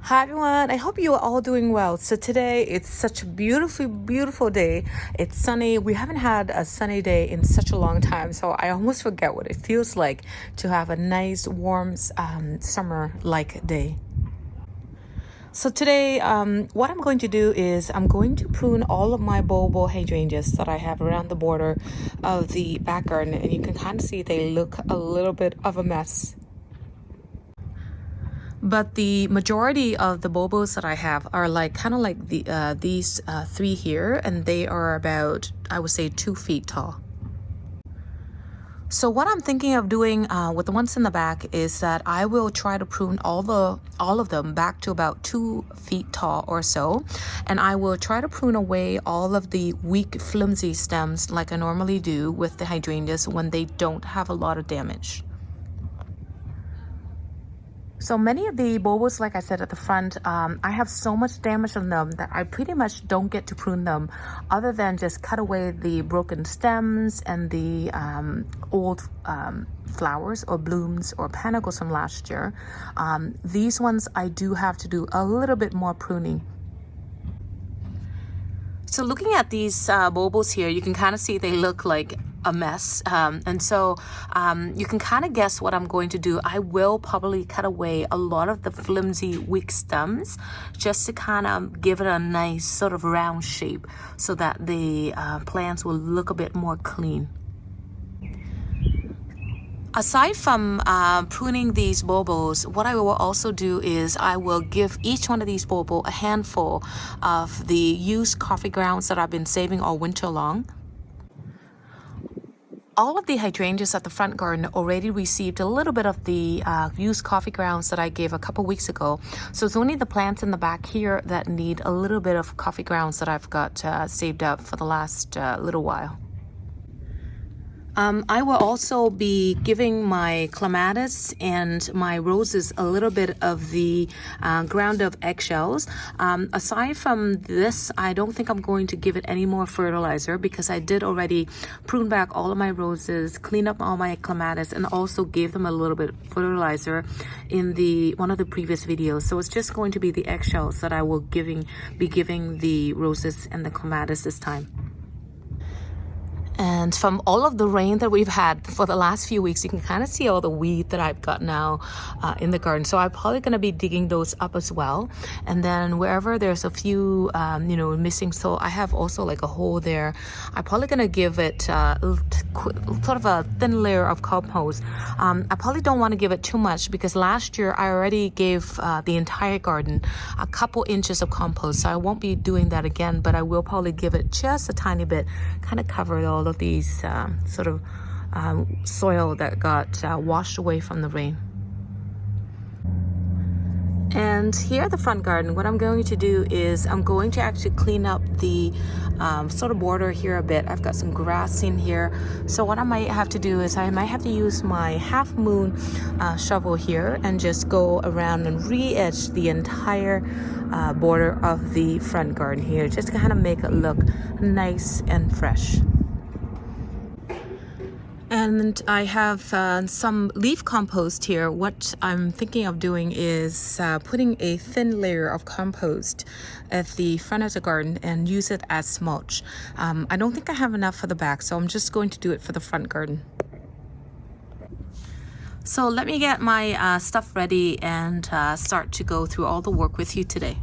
Hi everyone, I hope you are all doing well. So today it's such a beautiful day. It's sunny. We haven't had a sunny day in such a long time, so I almost forget what it feels like to have a nice warm summer-like day. So today, what I'm going to do is I'm going to prune all of my bulbul hydrangeas that I have around the border of the back garden, and you can kind of see they look a little bit of a mess. But the majority of the bulbos that I have are kind of like these three here, and they are about, I would say, 2 feet tall. So what I'm thinking of doing with the ones in the back is that I will try to prune all of them back to about 2 feet tall or so, and I will try to prune away all of the weak, flimsy stems like I normally do with the hydrangeas when they don't have a lot of damage. So many of the bulbos, like I said at the front, I have so much damage on them that I pretty much don't get to prune them other than just cut away the broken stems and the old flowers or blooms or panicles from last year. These ones I do have to do a little bit more pruning. So looking at these bulbos here, you can kind of see they look like a mess, and so you can kind of guess what I'm going to do. I will probably cut away a lot of the flimsy weak stems just to kind of give it a nice sort of round shape so that the plants will look a bit more clean. Aside from pruning these bulbos, what I will also do is I will give each one of these bulbos a handful of the used coffee grounds that I've been saving all winter long. All of the hydrangeas at the front garden already received a little bit of the used coffee grounds that I gave a couple weeks ago. So it's only the plants in the back here that need a little bit of coffee grounds that I've got saved up for the last little while. I will also be giving my clematis and my roses a little bit of the ground up eggshells. Aside from this, I don't think I'm going to give it any more fertilizer because I did already prune back all of my roses, clean up all my clematis, and also gave them a little bit of fertilizer in one of the previous videos. So it's just going to be the eggshells that I will be giving the roses and the clematis this time. And from all of the rain that we've had for the last few weeks, you can kind of see all the weed that I've got now in the garden. So I'm probably going to be digging those up as well. And then wherever there's a few, missing, so I have also like a hole there. I'm probably going to give it sort of a thin layer of compost. I probably don't want to give it too much because last year I already gave the entire garden a couple inches of compost. So I won't be doing that again, but I will probably give it just a tiny bit, kind of cover it all of these sort of soil that got washed away from the rain. And here at the front garden, what I'm going to do is I'm going to actually clean up the sort of border here a bit. I've got some grass in here. So what I might have to do is I might have to use my half moon shovel here and just go around and re-edge the entire border of the front garden here, just to kind of make it look nice and fresh. And I have some leaf compost here. What I'm thinking of doing is putting a thin layer of compost at the front of the garden and use it as mulch. I don't think I have enough for the back, so I'm just going to do it for the front garden. So let me get my stuff ready and start to go through all the work with you today.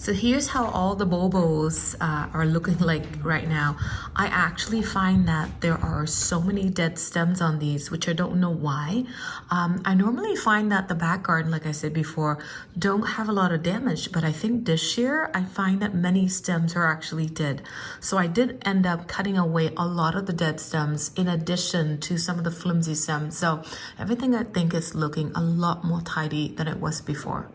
So here's how all the bulbos are looking like right now. I actually find that there are so many dead stems on these, which I don't know why. I normally find that the back garden, like I said before, don't have a lot of damage, but I think this year I find that many stems are actually dead. So I did end up cutting away a lot of the dead stems in addition to some of the flimsy stems. So everything I think is looking a lot more tidy than it was before.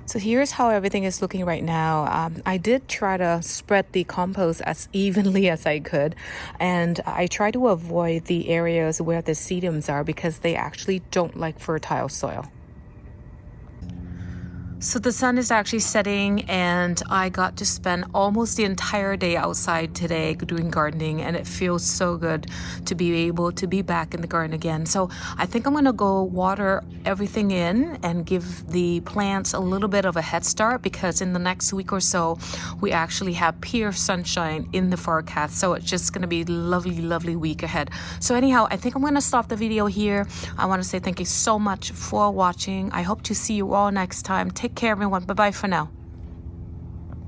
So here's how everything is looking right now. I did try to spread the compost as evenly as I could, and I try to avoid the areas where the sedums are because they actually don't like fertile soil. So the sun is actually setting, and I got to spend almost the entire day outside today doing gardening, and it feels so good to be able to be back in the garden again. So I think I'm gonna go water everything in and give the plants a little bit of a head start, because in the next week or so we actually have pure sunshine in the forecast. So it's just gonna be lovely week ahead. So anyhow, I think I'm gonna stop the video here. I want to say thank you so much for watching. I hope to see you all next time. Take care, everyone. Bye-bye for now.